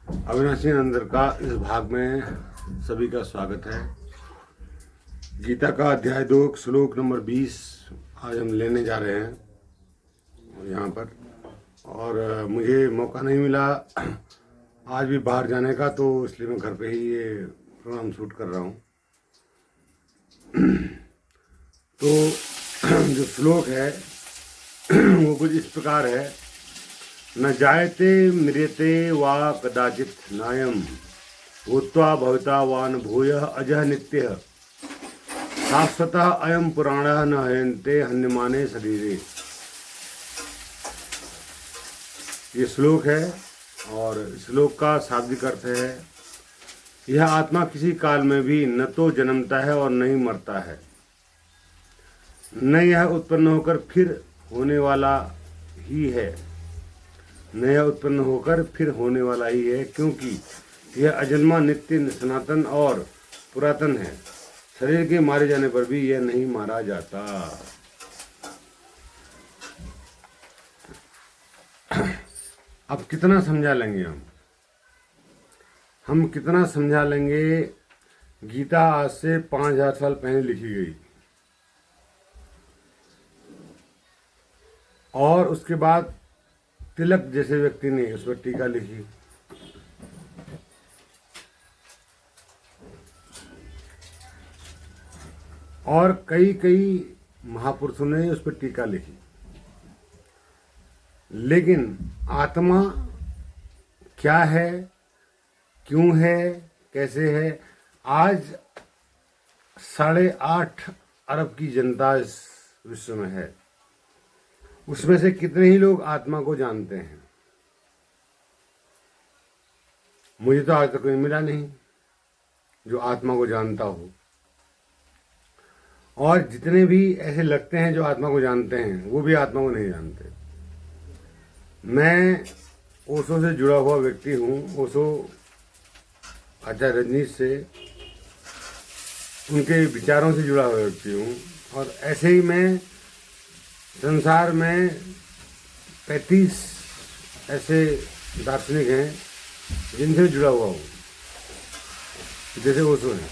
अविनाशी नंदन का इस भाग में सभी का स्वागत है। गीता का अध्याय 2 श्लोक नंबर 20 आज हम लेने जा रहे हैं यहाँ पर। और मुझे मौका नहीं मिला आज भी बाहर जाने का, तो इसलिए मैं घर पे ही ये प्रोग्राम शूट कर रहा हूँ। तो जो श्लोक है वो कुछ इस प्रकार है। न जायते म्रियते वा कदाचित नायम भूत्वा भविता वा न भूयः अजः नित्यः शाश्वतः अयम पुराणः न हयन्ते हन्यमाने शरीरे। ये श्लोक है और श्लोक का शाब्दिक अर्थ है, यह आत्मा किसी काल में भी न तो जन्मता है और न ही मरता है, न यह उत्पन्न होकर फिर होने वाला ही है, नया उत्पन्न होकर फिर होने वाला ही है, क्योंकि यह अजन्मा, नित्य, सनातन और पुरातन है। शरीर के मारे जाने पर भी यह नहीं मारा जाता। अब कितना समझा लेंगे हम कितना समझा लेंगे। गीता आज से 5000 साल पहले लिखी गई और उसके बाद तिलक जैसे व्यक्ति ने उस पर टीका लिखी। और कई महापुरुषों ने उस पर टीका लिखी। लेकिन आत्मा क्या है, क्यों है, कैसे है, आज 8.5 अरब की जनता इस विश्व में है। उसमें से कितने ही लोग आत्मा को जानते हैं? मुझे तो आज तक कोई मिला नहीं जो आत्मा को जानता हो। और जितने भी ऐसे लगते हैं जो आत्मा को जानते हैं, वो भी आत्मा को नहीं जानते। मैं ओशो से जुड़ा हुआ व्यक्ति हूँ। ओशो आचार्य रजनीश से, उनके विचारों से जुड़ा हुआ व्यक्ति हूँ। और ऐसे ही मैं संसार में 35 ऐसे दार्शनिक हैं जिनसे जुड़ा हुआ हूँ, जैसे ओशो हैं।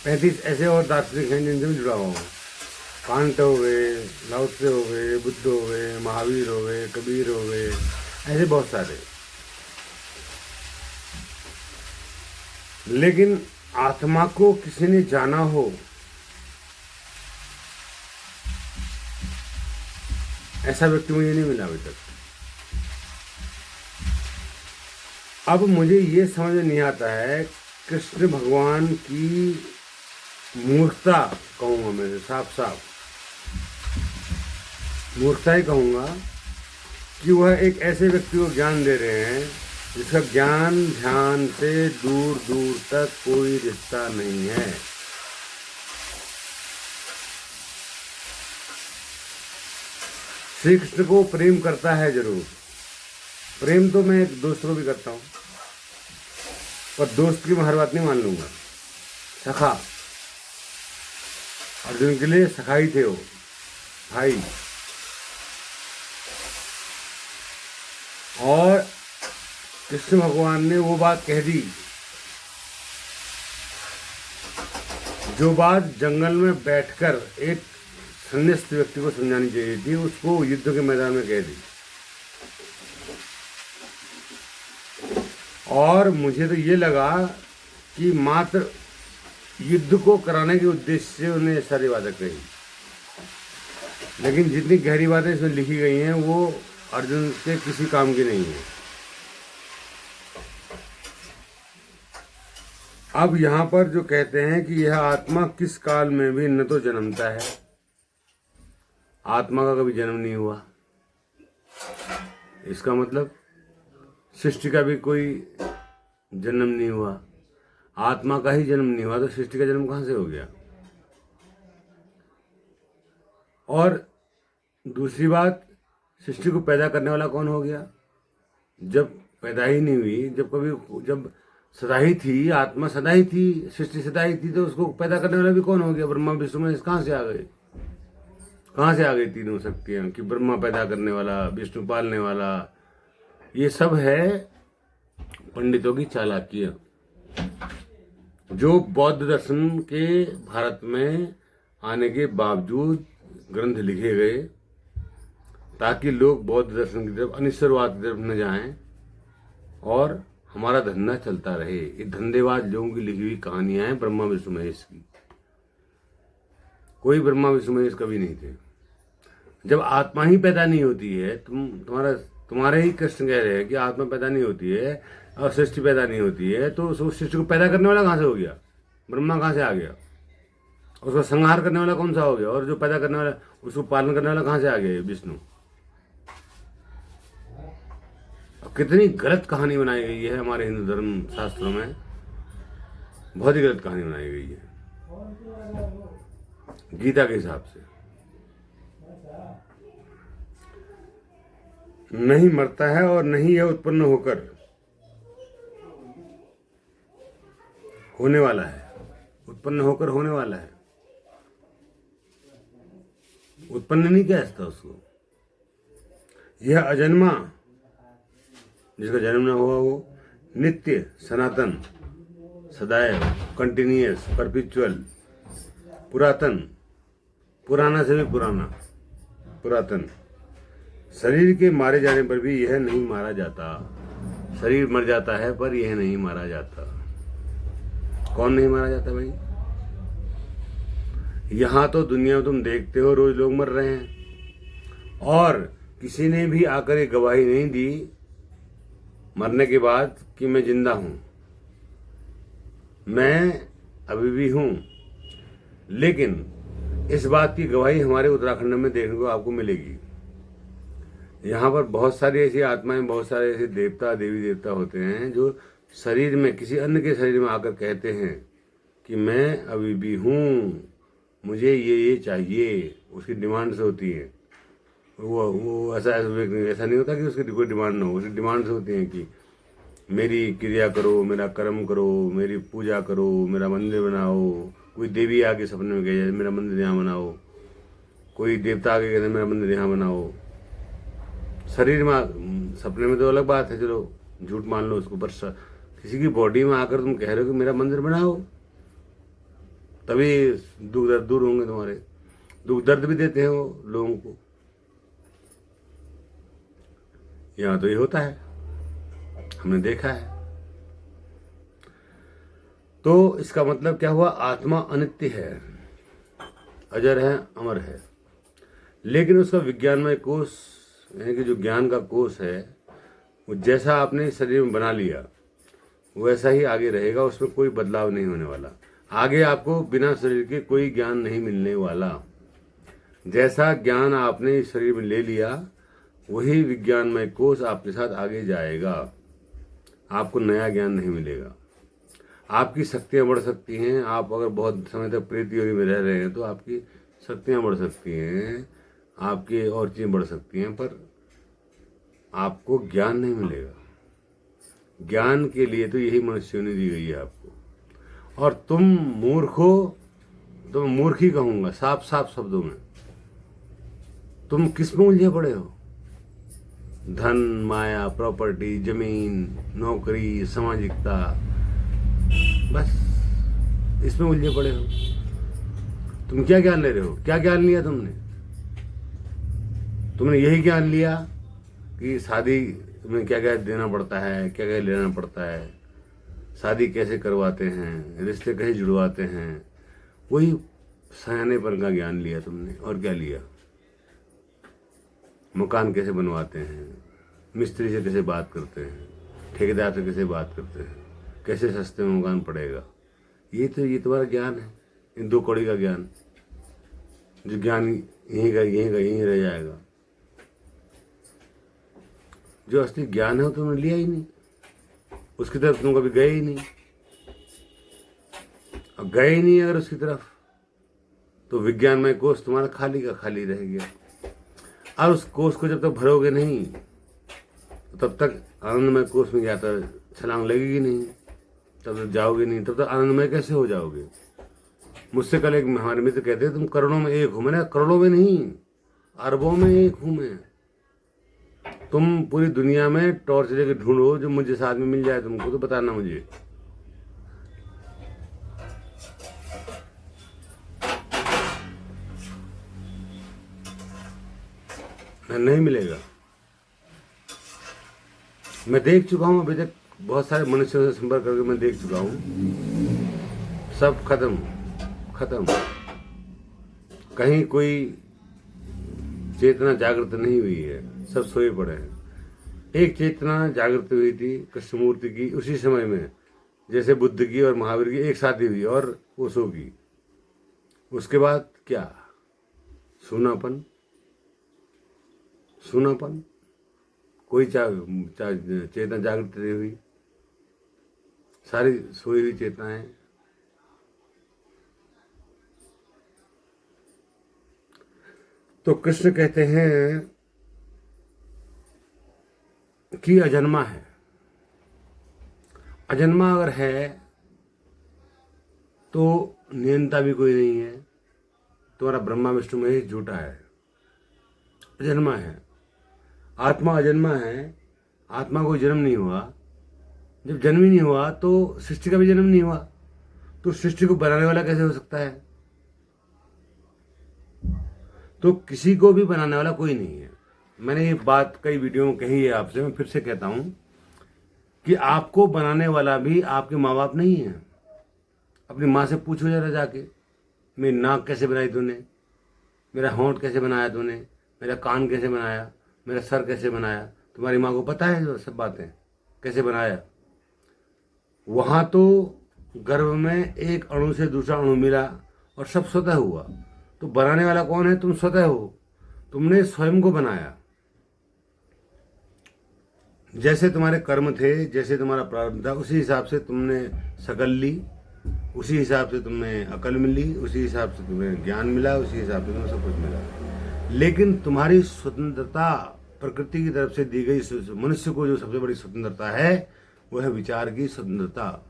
35 ऐसे और दार्शनिक हैं जिनसे जुड़ा हुआ हूँ। कांट हो गए, लाओ त्से हो गए, बुद्ध हो गए, महावीर हो गए, कबीर हो गए, ऐसे बहुत सारे। लेकिन आत्मा को किसी ने जाना हो, ऐसा व्यक्ति मुझे नहीं मिला अभी तक। अब मुझे ये समझ में नहीं आता है, कृष्ण भगवान की मूर्खता कहूँगा मैं, साफ मूर्खता ही कहूँगा कि वह एक ऐसे व्यक्ति को ज्ञान दे रहे हैं जिसका ज्ञान ध्यान से दूर दूर तक कोई रिश्ता नहीं है। श्री कृष्ण को प्रेम करता है जरूर, प्रेम तो मैं एक दोस्त को भी करता हूँ, पर दोस्त की मैं हर बात नहीं मान लूंगा। सखा, अर्जुन के लिए सखा ही थे वो, भाई। और कृष्ण भगवान ने वो बात कह दी जो बात जंगल में बैठकर एक संन्यास्त व्यक्ति को समझानी चाहिए थी, उसको युद्ध के मैदान में कह दी। और मुझे तो ये लगा कि मात्र युद्ध को कराने के उद्देश्य से उन्हें सारी बातें कही, लेकिन जितनी गहरी बातें इसमें लिखी गई हैं वो अर्जुन के किसी काम की नहीं है। अब यहाँ पर जो कहते हैं कि यह आत्मा किस काल में भी न तो जन्मता है, आत्मा का कभी जन्म नहीं हुआ। इसका मतलब सृष्टि का भी कोई जन्म नहीं हुआ। आत्मा का ही जन्म नहीं हुआ तो सृष्टि का जन्म कहाँ से हो गया? और दूसरी बात, सृष्टि को पैदा करने वाला कौन हो गया? जब पैदा ही नहीं हुई, जब सदा ही थी, आत्मा सदा ही थी, सृष्टि सदा ही थी, तो उसको पैदा करने वाला भी कौन हो गया? ब्रह्मा विष्णु महेश कहाँ से आ गए? कहाँ से आ गई तीनों शक्तियाँ कि ब्रह्मा पैदा करने वाला, विष्णु पालने वाला? ये सब है पंडितों की चालाकियां। जो बौद्ध दर्शन के भारत में आने के बावजूद ग्रंथ लिखे गए ताकि लोग बौद्ध दर्शन की तरफ, अनिश्वरवाद की तरफ न जाएं और हमारा धंधा चलता रहे। ये धंधेबाज लोगों की लिखी हुई कहानियां हैं ब्रह्मा विष्णु महेश की। कोई ब्रह्मा विष्णु महेश कभी नहीं थे। जब आत्मा ही पैदा नहीं होती है, तुम्हारे ही कृष्ण कह रहे हैं कि आत्मा पैदा नहीं होती है और सृष्टि पैदा नहीं होती है, तो उस सृष्टि को पैदा करने वाला कहाँ से हो गया? ब्रह्मा कहाँ से आ गया? उसका संहार करने वाला कौन सा हो गया? और जो पैदा करने वाला, उसको पालन करने वाला कहाँ से आ गया? विष्णु। कितनी गलत कहानी बनाई गई है हमारे हिंदू धर्म शास्त्रों में, बहुत ही गलत कहानी बनाई गई है गीता के हिसाब से। नहीं मरता है और नहीं यह उत्पन्न होकर होने वाला है। उत्पन्न होकर होने वाला है, उत्पन्न नहीं कहता उसको। यह अजन्मा, जिसका जन्म न हुआ, वो नित्य, सनातन, सदैव, कंटिन्यूअस, परपिचुअल, पुरातन, पुराना से भी पुराना, पुरातन। शरीर के मारे जाने पर भी यह नहीं मारा जाता। शरीर मर जाता है पर यह नहीं मारा जाता। कौन नहीं मारा जाता भाई? यहां तो दुनिया में तुम देखते हो रोज लोग मर रहे हैं और किसी ने भी आकर ये गवाही नहीं दी मरने के बाद कि मैं जिंदा हूं, मैं अभी भी हूं। लेकिन इस बात की गवाही हमारे उत्तराखंड में देखने को आपको मिलेगी। यहाँ पर बहुत सारी ऐसी आत्माएं, बहुत सारे ऐसे देवता, देवी देवता होते हैं जो शरीर में, किसी अन्य के शरीर में आकर कहते हैं कि मैं अभी भी हूँ, मुझे ये चाहिए। उसकी डिमांड्स होती है। वो ऐसा नहीं होता कि उसकी कोई डिमांड ना हो। उसकी डिमांड्स होती हैं कि मेरी क्रिया करो, मेरा कर्म करो, मेरी पूजा करो, मेरा मंदिर बनाओ। कोई देवी आके सपने में कहे मेरा मंदिर यहाँ बनाओ, कोई देवता आके कहते मेरा मंदिर यहाँ बनाओ। शरीर में, सपने में तो अलग बात है, चलो झूठ मान लो उसको, पर किसी की बॉडी में आकर तुम कह रहे हो कि मेरा मंदिर बनाओ, तभी दुख दर्द दूर होंगे तुम्हारे। दुख दर्द भी देते हैं वो लोगों को। यहाँ तो ये होता है, हमने देखा है। तो इसका मतलब क्या हुआ? आत्मा अनित्य है, अजर है, अमर है। लेकिन उसका विज्ञानमय कोष, यानी कि जो ज्ञान का कोष है, वो जैसा आपने शरीर में बना लिया वैसा ही आगे रहेगा। उसमें कोई बदलाव नहीं होने वाला। आगे आपको बिना शरीर के कोई ज्ञान नहीं मिलने वाला। जैसा ज्ञान आपने इस शरीर में ले लिया, वही विज्ञानमय कोष आपके साथ आगे जाएगा। आपको नया ज्ञान नहीं मिलेगा। आपकी शक्तियाँ बढ़ सकती हैं। आप अगर बहुत समय तक प्रेत योनि में रह रहे हैं तो आपकी शक्तियाँ बढ़ सकती हैं, आपकी और चीज़ें बढ़ सकती हैं, पर आपको ज्ञान नहीं मिलेगा। ज्ञान के लिए तो यही मनुष्य योनि दी गई है आपको। और तुम मूर्ख हो, तो मैं मूर्ख ही कहूँगा साफ साफ शब्दों में। तुम किस में उलझे पड़े हो? धन, माया, प्रॉपर्टी, जमीन, नौकरी, सामाजिकता, बस इसमें उलझे पड़े हो। तुम क्या ज्ञान ले रहे हो? क्या ज्ञान लिया तुमने? तुमने यही ज्ञान लिया कि शादी में क्या क्या देना पड़ता है, क्या क्या लेना पड़ता है, शादी कैसे करवाते हैं, रिश्ते कैसे जुड़वाते हैं। वही सयानेपन का ज्ञान लिया तुमने। और क्या लिया? मकान कैसे बनवाते हैं, मिस्त्री से कैसे बात करते हैं, ठेकेदार से कैसे बात करते हैं, कैसे सस्ते में मकान पड़ेगा। ये तुम्हारा ज्ञान है, इन दो कौड़ी का ज्ञान। जो ज्ञान यहीं रह जाएगा। जो असली ज्ञान है वो तुमने लिया ही नहीं, उसकी तरफ तुम कभी गए ही नहीं। अब गए ही नहीं अगर उसकी तरफ, तो विज्ञानमय कोष तुम्हारा खाली का खाली रह गया। और उस कोष को जब तक भरोगे नहीं, तब तक आनंदमय कोष में जाता छलांग लगेगी नहीं, तब तक जाओगे नहीं। तब तक आनंदमय कैसे हो जाओगे? मुझसे कल एक हमारे मित्र कहते हैं तुम करोड़ों में एक हो। मैंने करोड़ों में नहीं, अरबों में एक हूं मैं। तुम पूरी दुनिया में टॉर्च लेके ढूंढो, जो मुझे साथ में मिल जाए तुमको, तो बताना मुझे। नहीं मिलेगा। मैं देख चुका हूँ अभी तक, बहुत सारे मनुष्यों से संपर्क करके मैं देख चुका हूँ, सब खत्म खत्म। कहीं कोई चेतना जागृत नहीं हुई है, सब सोए पड़े हैं। एक चेतना जागृत हुई थी कृष्णमूर्ति की उसी समय में, जैसे बुद्ध की और महावीर की एक साथ ही हुई, और ओशो की। उसके बाद क्या? सूनापन, सूनापन। कोई चेतना जागृत नहीं हुई, सारी सोई हुई चेतनाएं। तो कृष्ण कहते हैं कि अजन्मा है। अजन्मा अगर है तो नियंता भी कोई नहीं है, तुम्हारा ब्रह्मा विष्णु महेश झूठा है। अजन्मा है, आत्मा अजन्मा है। आत्मा को जन्म नहीं हुआ। जब जन्म ही नहीं हुआ तो सृष्टि का भी जन्म नहीं हुआ, तो सृष्टि को बनाने वाला कैसे हो सकता है? तो किसी को भी बनाने वाला कोई नहीं है। मैंने ये बात कई वीडियो में कही है आपसे, मैं फिर से कहता हूं कि आपको बनाने वाला भी आपके माँ बाप नहीं है। अपनी माँ से पूछो जरा जाके, मेरी नाक कैसे बनाई तूने, मेरा होंठ कैसे बनाया तूने, मेरा कान कैसे बनाया, मेरा सर कैसे बनाया? तुम्हारी माँ को पता है जो सब बातें कैसे बनाया? वहाँ तो गर्भ में एक अणु से दूसरा अणु मिला और सब स्वतः हुआ। तो बनाने वाला कौन है? तुम स्वतः हो। तुमने स्वयं को बनाया। जैसे तुम्हारे कर्म थे, जैसे तुम्हारा प्रारब्ध था, उसी हिसाब से तुमने शकल ली, उसी हिसाब से तुम्हें अकल मिली, उसी हिसाब से तुम्हें ज्ञान मिला, उसी हिसाब से तुम्हें सब कुछ मिला। लेकिन तुम्हारी स्वतंत्रता प्रकृति की तरफ से दी गई, मनुष्य को जो सबसे बड़ी स्वतंत्रता है वो है विचार की स्वतंत्रता।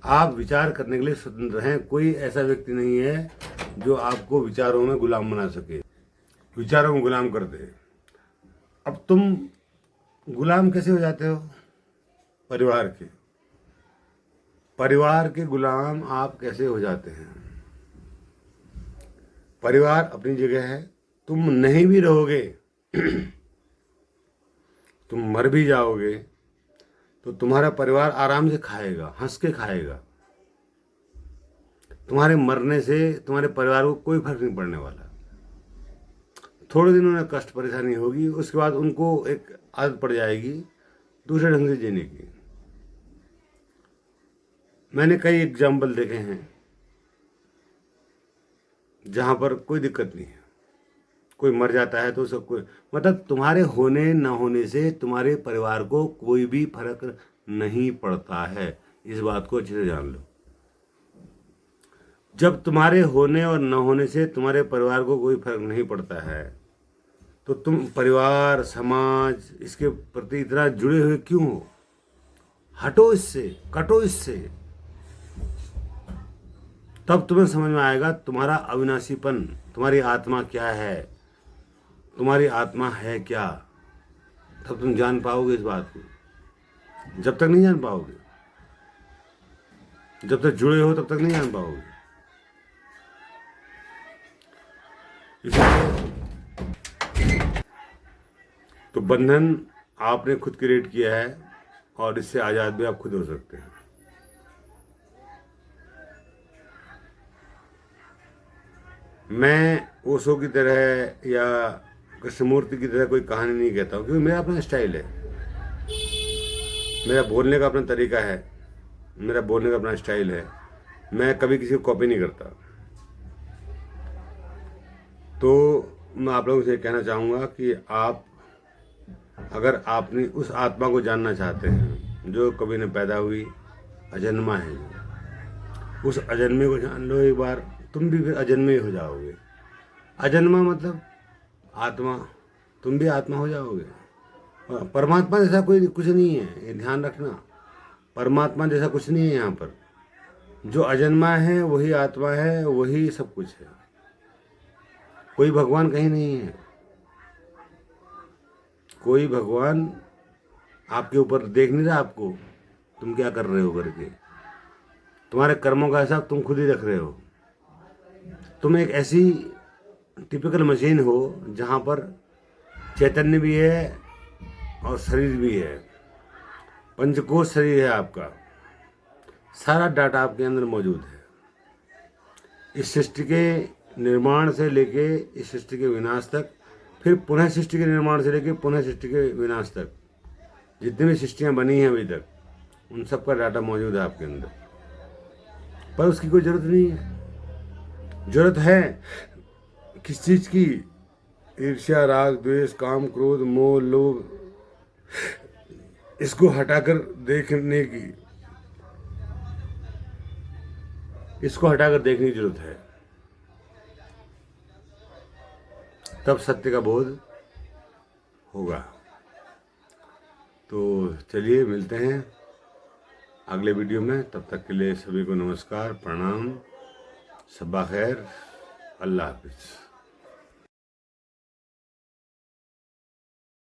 आप विचार करने के लिए स्वतंत्र हैं। कोई ऐसा व्यक्ति नहीं है जो आपको विचारों में गुलाम बना सके, विचारों को गुलाम कर दे। अब तुम गुलाम कैसे हो जाते हो? परिवार के। परिवार के गुलाम आप कैसे हो जाते हैं? परिवार अपनी जगह है, तुम नहीं भी रहोगे तुम मर भी जाओगे तो तुम्हारा परिवार आराम से खाएगा, हंस के खाएगा। तुम्हारे मरने से तुम्हारे परिवार को कोई फर्क नहीं पड़ने वाला। थोड़े दिन उन्हें कष्ट परेशानी होगी, उसके बाद उनको एक आदत पड़ जाएगी दूसरे ढंग से जीने की। मैंने कई एग्जाम्पल देखे हैं जहां पर कोई दिक्कत नहीं है। कोई मर जाता है तो सब कोई, मतलब तुम्हारे होने न होने से तुम्हारे परिवार को कोई भी फर्क नहीं पड़ता है। इस बात को अच्छे से जान लो। जब तुम्हारे होने और न होने से तुम्हारे परिवार को कोई फर्क नहीं पड़ता है, तो तुम परिवार, समाज, इसके प्रति इतना जुड़े हुए क्यों हो? हटो इससे, कटो इससे। तब तुम्हें समझ में आएगा तुम्हारा अविनाशीपन, तुम्हारी आत्मा क्या है, तुम्हारी आत्मा है क्या। तब तुम जान पाओगे इस बात को। जब तक नहीं जान पाओगे, जब तक जुड़े हो तब तक नहीं जान पाओगे। इसलिए तो बंधन आपने खुद क्रिएट किया है और इससे आजाद भी आप खुद हो सकते हैं। मैं ओशो की तरह या कृष्णमूर्ति की तरह कोई कहानी नहीं कहता हूँ, क्योंकि मेरा अपना स्टाइल है, मेरा बोलने का अपना तरीका है, मेरा बोलने का अपना स्टाइल है। मैं कभी किसी को कॉपी नहीं करता। तो मैं आप लोगों से कहना चाहूँगा कि आप अगर आपने उस आत्मा को जानना चाहते हैं जो कभी न पैदा हुई, अजन्मा है, उस अजन्मे को जान लो एक बार, तुम भी फिर अजन्मे हो जाओगे। अजन्मा मतलब आत्मा, तुम भी आत्मा हो जाओगे। परमात्मा जैसा कोई कुछ नहीं है, ये ध्यान रखना। परमात्मा जैसा कुछ नहीं है यहाँ पर। जो अजन्मा है वही आत्मा है, वही सब कुछ है। कोई भगवान कहीं नहीं है, कोई भगवान आपके ऊपर देख नहीं रहा आपको तुम क्या कर रहे हो करके। तुम्हारे कर्मों का हिसाब तुम खुद ही रख रहे हो। तुम एक ऐसी टिपिकल मशीन हो जहाँ पर चैतन्य भी है और शरीर भी है, पंचकोश शरीर है आपका, सारा डाटा आपके अंदर मौजूद है। इस सृष्टि के निर्माण से लेके इस सृष्टि के विनाश तक, फिर पुनः सृष्टि के निर्माण से लेके पुनः सृष्टि के विनाश तक, जितनी भी सृष्टियाँ बनी हैं अभी तक, उन सब का डाटा मौजूद है आपके अंदर। पर उसकी कोई ज़रूरत नहीं है। ज़रूरत है किस चीज़ की? ईर्ष्या, राग, द्वेष, काम, क्रोध, मोह, लोभ, इसको हटाकर देखने की, इसको हटाकर देखने की जरूरत है। तब सत्य का बोध होगा। तो चलिए मिलते हैं अगले वीडियो में। तब तक के लिए सभी को नमस्कार, प्रणाम, शब्बा खैर, अल्लाह हाफिज़।